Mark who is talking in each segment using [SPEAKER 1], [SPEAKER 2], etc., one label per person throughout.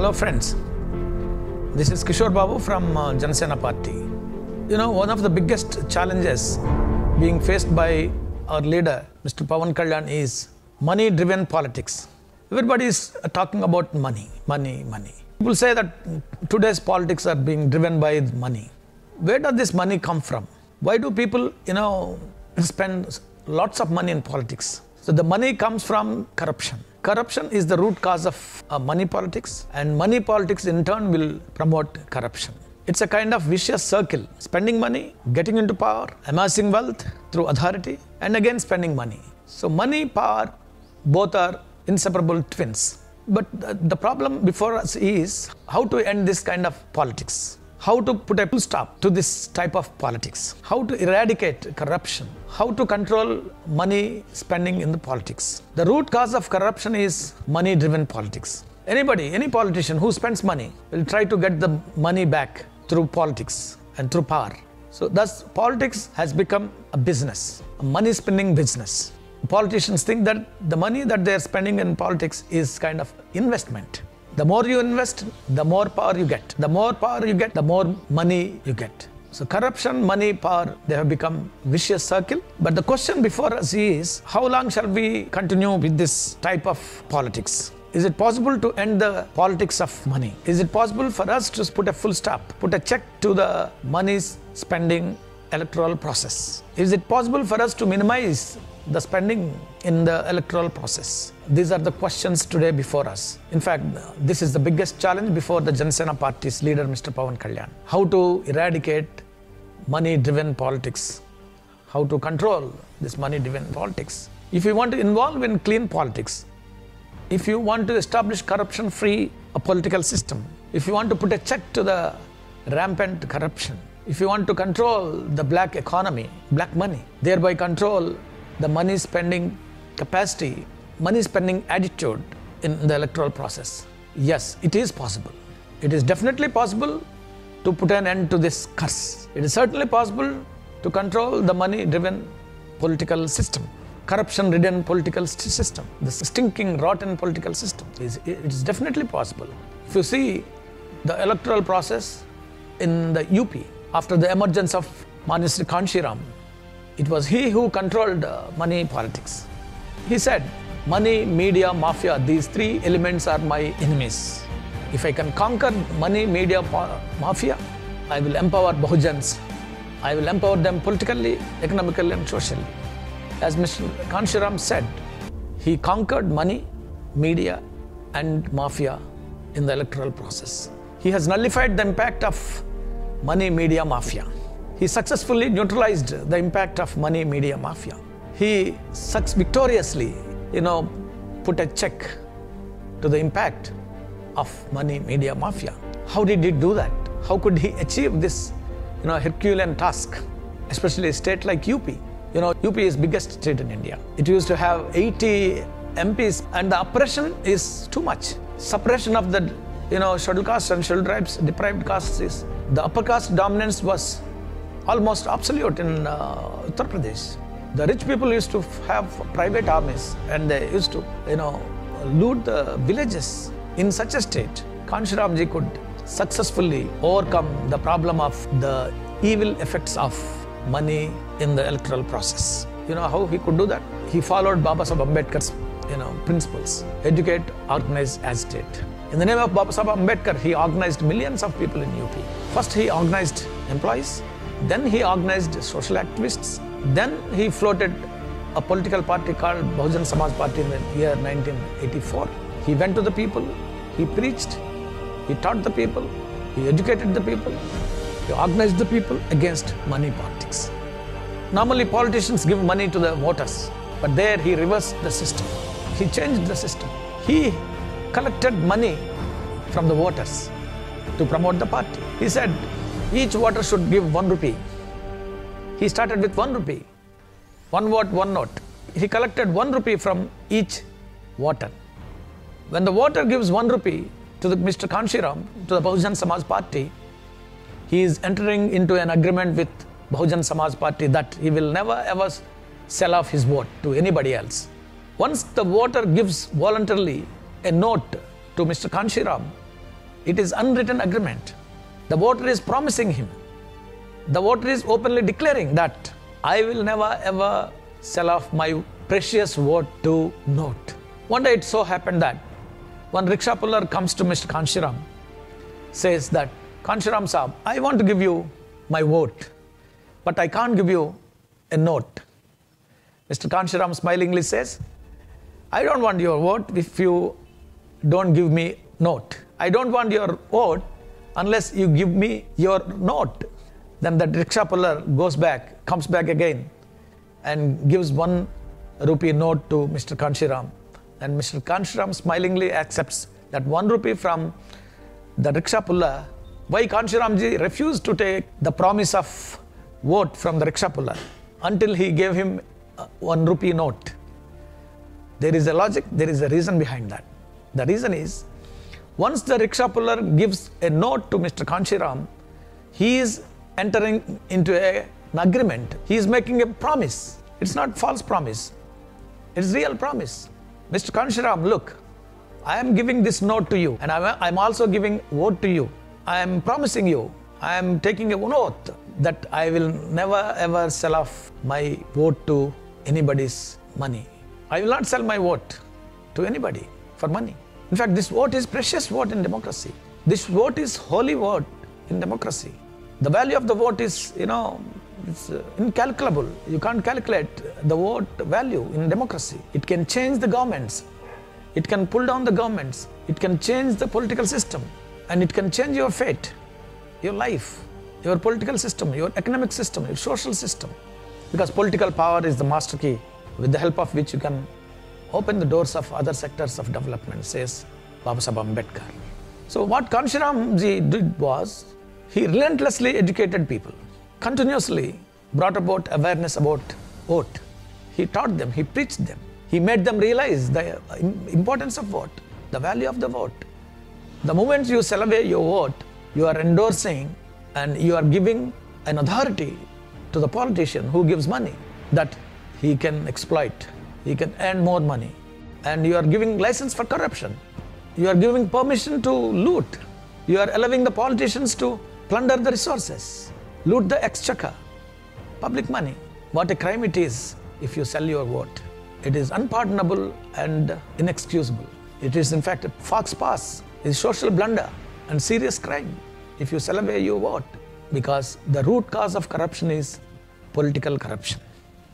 [SPEAKER 1] Hello friends, this is Kishore Babu from Janasena party. You know, one of the biggest challenges being faced by our leader, Mr. Pawan Kalyan, is money-driven politics. Everybody is talking about money. People say that today's politics are being driven by money. Where does this money come from? Why do people, spend lots of money in politics? So the money comes from corruption. Corruption is the root cause of money politics, and money politics in turn will promote corruption. It's a kind of vicious circle. Spending money, getting into power, amassing wealth through authority, and again spending money. So money, power, both are inseparable twins. But the problem before us is how to end this kind of politics. How to put a full stop to this type of politics. How to eradicate corruption. How to control money spending in the politics. The root cause of corruption is money-driven politics. Anybody, any politician who spends money will try to get the money back through politics and through power. So thus politics has become a business, a money-spending business. Politicians think that the money that they are spending in politics is kind of investment. The more you invest, the more power you get. The more power you get, the more money you get. So corruption, money, power, they have become vicious circle. But the question before us is, how long shall we continue with this type of politics? Is it possible to end the politics of money? Is it possible for us to put a full stop, put a check to the money spending electoral process? Is it possible for us to minimize the spending in the electoral process? These are the questions today before us. In fact, this is the biggest challenge before the Janasena party's leader, Mr. Pawan Kalyan. How to eradicate money-driven politics? How to control this money-driven politics? If you want to involve in clean politics, if you want to establish corruption-free political system, if you want to put a check to the rampant corruption, if you want to control the black economy, black money, thereby control the money spending capacity, money spending attitude in the electoral process. Yes, it is possible. It is definitely possible to put an end to this curse. It is certainly possible to control the money-driven political system, corruption-ridden political system, the stinking, rotten political system. It is definitely possible. If you see the electoral process in the UP, after the emergence of Minister Kanshiram, it was he who controlled money politics. He said, money, media, mafia, these three elements are my enemies. If I can conquer money, media, mafia, I will empower Bahujans. I will empower them politically, economically and socially. As Mr. Kanshiram said, he conquered money, media and mafia in the electoral process. He has nullified the impact of money, media, mafia. He successfully neutralized the impact of money, media, mafia. He victoriously, put a check to the impact of money, media, mafia. How did he do that? How could he achieve this, Herculean task, especially a state like UP? UP is biggest state in India. It used to have 80 MPs, and the oppression is too much. Suppression of the, scheduled castes and scheduled tribes, deprived castes is, the upper caste dominance was almost absolute in Andhra Pradesh. The rich people used to have private armies and they used to, loot the villages. In such a state, Kanshiramji could successfully overcome the problem of the evil effects of money in the electoral process. You know how he could do that? He followed Babasaheb Ambedkar's, principles. Educate, organize, agitate. In the name of Babasaheb Ambedkar, he organized millions of people in UP. First, he organized employees. Then he organized social activists. Then he floated a political party called Bahujan Samaj Party in the year 1984. He went to the people, he preached, he taught the people, he educated the people, he organized the people against money politics. Normally politicians give money to the voters, but there he reversed the system. He changed the system. He collected money from the voters to promote the party. He said, each voter should give 1 rupee. He started with 1 rupee. 1 vote, 1 note. He collected 1 rupee from each voter. When the voter gives 1 rupee to Mr. Kanshiram, to the Bahujan Samaj Party, he is entering into an agreement with Bahujan Samaj Party that he will never ever sell off his vote to anybody else. Once the voter gives voluntarily a note to Mr. Kanshiram, It is unwritten agreement. The voter is promising him. The voter is openly declaring that I will never ever sell off my precious vote to note. One day it so happened that one rickshaw puller comes to Mr. Kanshiram, says that, Kanshiram Saab, I want to give you my vote, but I can't give you a note. Mr. Kanshiram smilingly says, I don't want your vote if you don't give me note. I don't want your vote unless you give me your note. Then the rickshaw puller comes back again and gives 1 rupee note to Mr. Kanshiram. And Mr. Kanshiram smilingly accepts that 1 rupee from the rickshaw puller. Why Kanshiramji refused to take the promise of vote from the rickshaw puller until he gave him 1 rupee note? There is a logic, there is a reason behind that. The reason is, once the rickshaw puller gives a note to Mr. Kanshiram, he is entering into an agreement. He is making a promise. It's not false promise. It's real promise. Mr. Kanshiram, look, I am giving this note to you, and I'm also giving vote to you. I am promising you, I am taking an oath that I will never ever sell off my vote to anybody's money. I will not sell my vote to anybody for money. In fact, this vote is precious vote in democracy. This vote is holy vote in democracy. The value of the vote is, it's incalculable. You can't calculate the vote value in democracy. It can change the governments. It can pull down the governments. It can change the political system. And it can change your fate, your life, your political system, your economic system, your social system. Because political power is the master key with the help of which you can open the doors of other sectors of development, says Babasaheb Ambedkar. So what Kanshiramji did was, he relentlessly educated people, continuously brought about awareness about vote. He taught them, he preached them. He made them realize the importance of vote, the value of the vote. The moment you sell away your vote, you are endorsing and you are giving an authority to the politician who gives money that he can exploit, he can earn more money. And you are giving license for corruption. You are giving permission to loot. You are allowing the politicians to plunder the resources, loot the exchequer, public money. What a crime it is if you sell your vote. It is unpardonable and inexcusable. It is in fact a fox pass, a social blunder and serious crime if you sell away your vote, because the root cause of corruption is political corruption.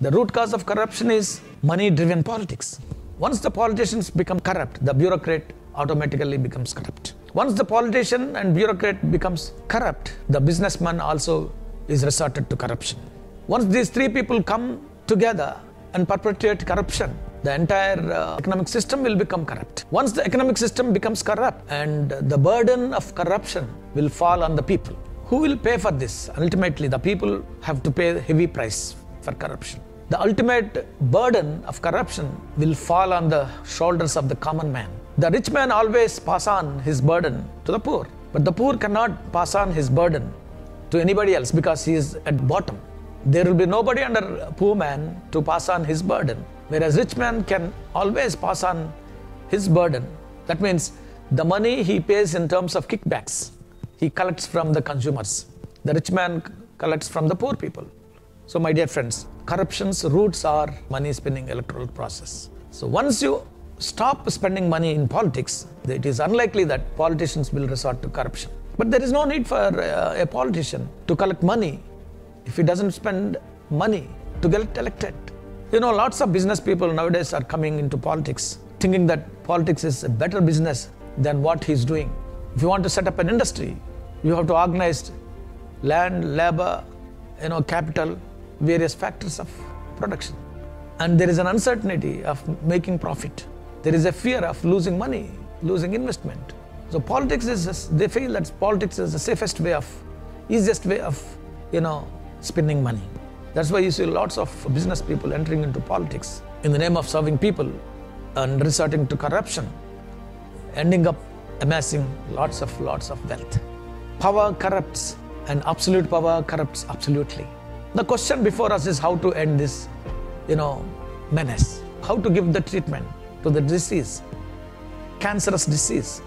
[SPEAKER 1] The root cause of corruption is money-driven politics. Once the politicians become corrupt, the bureaucrat automatically becomes corrupt. Once the politician and bureaucrat becomes corrupt, the businessman also is resorted to corruption. Once these 3 people come together and perpetuate corruption, the entire economic system will become corrupt. Once the economic system becomes corrupt, and the burden of corruption will fall on the people. Who will pay for this? Ultimately, the people have to pay a heavy price for corruption. The ultimate burden of corruption will fall on the shoulders of the common man. The rich man always pass on his burden to the poor, but the poor cannot pass on his burden to anybody else because he is at bottom. There will be nobody under a poor man to pass on his burden, whereas rich man can always pass on his burden. That means the money he pays in terms of kickbacks, he collects from the consumers. The rich man collects from the poor people. So my dear friends, corruption's roots are money spinning electoral process. So once you stop spending money in politics, it is unlikely that politicians will resort to corruption. But there is no need for a politician to collect money if he doesn't spend money to get elected. Lots of business people nowadays are coming into politics thinking that politics is a better business than what he's doing. If you want to set up an industry, you have to organize land, labor, capital, various factors of production. And there is an uncertainty of making profit. There is a fear of losing money, losing investment. So they feel that politics is the safest way easiest way of, spending money. That's why you see lots of business people entering into politics in the name of serving people and resorting to corruption, ending up amassing lots of wealth. Power corrupts, and absolute power corrupts absolutely. The question before us is how to end this, menace. How to give the treatment to the disease, cancerous disease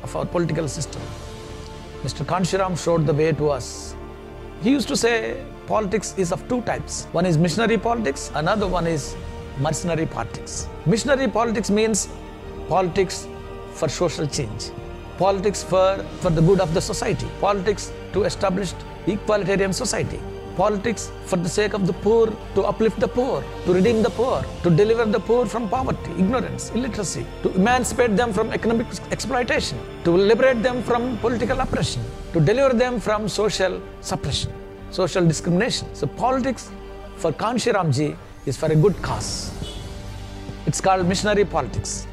[SPEAKER 1] of our political system. Mr. Kanshiram showed the way to us. He used to say politics is of two types. One is missionary politics, another one is mercenary politics. Missionary politics means politics for social change, politics for the good of the society, politics to establish equalitarian society, politics for the sake of the poor, to uplift the poor, to redeem the poor, to deliver the poor from poverty, ignorance, illiteracy, to emancipate them from economic exploitation, to liberate them from political oppression, to deliver them from social suppression, social discrimination. So politics for Kanshiramji is for a good cause. It's called missionary politics.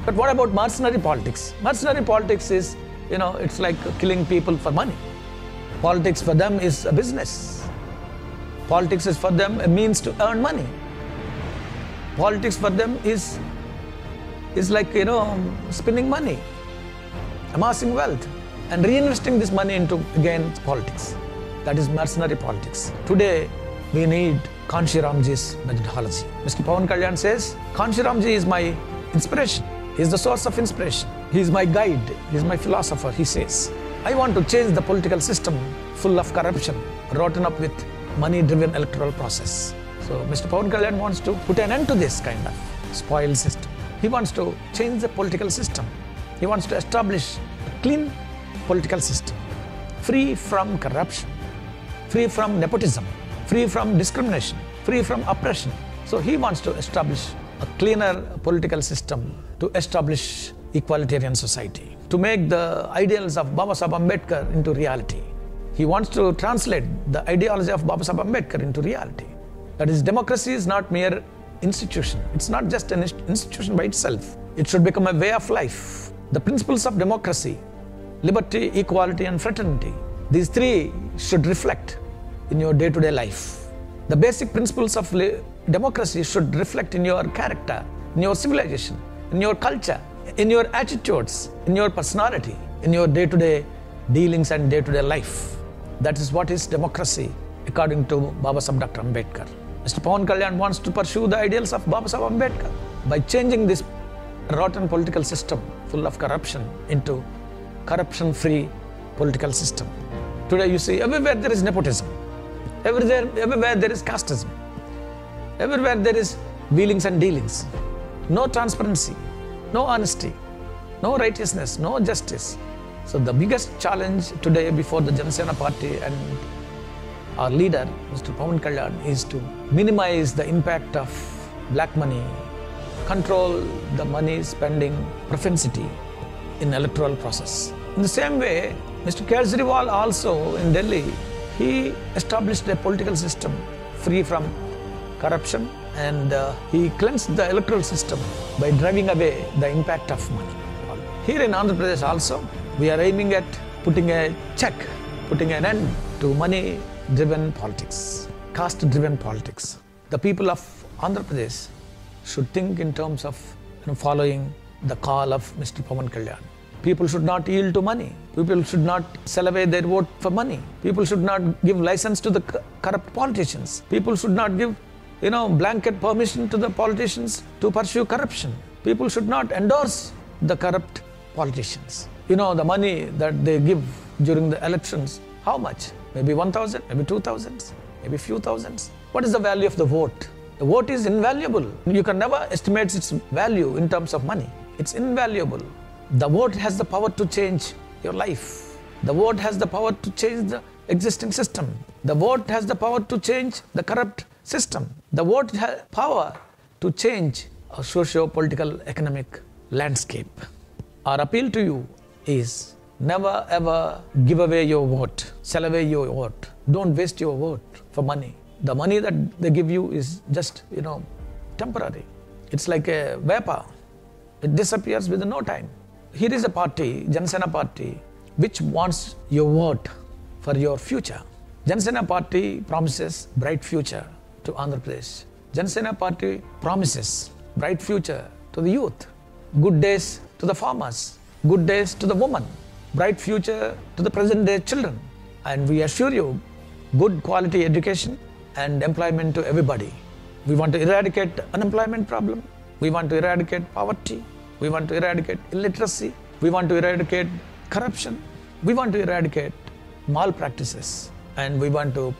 [SPEAKER 1] But what about mercenary politics? Mercenary politics is, it's like killing people for money. Politics for them is a business. Politics is for them a means to earn money. Politics for them is like, spending money, amassing wealth, and reinvesting this money into, again, politics. That is mercenary politics. Today, we need Kanshiramji's methodology. Mr. Pawan Kalyan says, Kanshiramji is my inspiration. He is the source of inspiration. He is my guide. He is my philosopher, he says. I want to change the political system full of corruption, rotten up with money-driven electoral process. So Mr. Pawan Kalyan wants to put an end to this kind of spoiled system. He wants to change the political system. He wants to establish a clean political system, free from corruption, free from nepotism, free from discrimination, free from oppression. So he wants to establish a cleaner political system to establish equalitarian society, to make the ideals of Baba Saheb Ambedkar into reality. He wants to translate the ideology of Baba Saheb Ambedkar into reality. That is, democracy is not mere institution. It's not just an institution by itself. It should become a way of life. The principles of democracy, liberty, equality, and fraternity, these three should reflect in your day-to-day life. The basic principles of democracy should reflect in your character, in your civilization, in your culture, in your attitudes, in your personality, in your day-to-day dealings and day-to-day life. That is what is democracy according to Baba Saheb Dr. Ambedkar. Mr. Pawan Kalyan wants to pursue the ideals of Baba Saheb Ambedkar by changing this rotten political system full of corruption into corruption-free political system. Today you see everywhere there is nepotism. Everywhere there is casteism. Everywhere there is wheelings and dealings. No transparency, no honesty, no righteousness, no justice. So the biggest challenge today before the Janasena party and our leader, Mr. Pawan Kalyan, is to minimize the impact of black money, control the money spending propensity in electoral process. In the same way, Mr. Kejriwal also in Delhi, he established a political system free from corruption, and he cleansed the electoral system by driving away the impact of money. Here in Andhra Pradesh also, we are aiming at putting an end to money-driven politics, caste-driven politics. The people of Andhra Pradesh should think in terms of following the call of Mr. Pawan Kalyan. People should not yield to money. People should not sell away their vote for money. People should not give license to the corrupt politicians. People should not give, blanket permission to the politicians to pursue corruption. People should not endorse the corrupt politicians. The money that they give during the elections, how much? Maybe 1,000, maybe 2,000, maybe few thousands. What is the value of the vote? The vote is invaluable. You can never estimate its value in terms of money. It's invaluable. The vote has the power to change your life. The vote has the power to change the existing system. The vote has the power to change the corrupt system. The vote has power to change a socio-political economic landscape. Our appeal to you is never ever give away your vote, sell away your vote. Don't waste your vote for money. The money that they give you is just, temporary. It's like a vapor. It disappears within no time. Here is a party, Janasena party, which wants your vote for your future. Janasena party promises bright future to Andhra Pradesh. Janasena party promises bright future to the youth, good days to the farmers, good days to the women, bright future to the present day children. And we assure you good quality education and employment to everybody. We want to eradicate unemployment problem. We want to eradicate poverty. We want to eradicate illiteracy. We want to eradicate corruption. We want to eradicate malpractices and we want to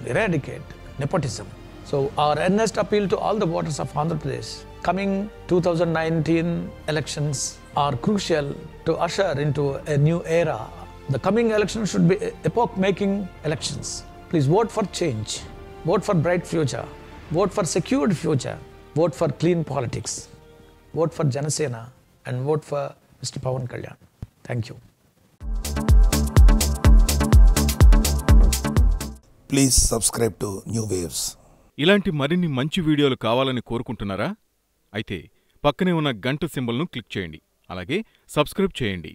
[SPEAKER 1] eradicate nepotism. So our earnest appeal to all the voters of Andhra Pradesh, coming 2019 elections are crucial to usher into a new era. The coming election should be epoch-making elections. Please vote for change, vote for bright future, vote for secured future, vote for clean politics, vote for Janasena and vote for Mr. Pawan Kalyan. Thank you.
[SPEAKER 2] Please subscribe to New Waves.
[SPEAKER 3] ఇలాంటి మరిన్ని మంచి వీడియోలు కావాలని కోరుకుంటున్నారా? అయితే పక్కనే ఉన్న గంట సింబల్ను click చేయండి. అలాగే సబ్స్క్రైబ్ చేయండి.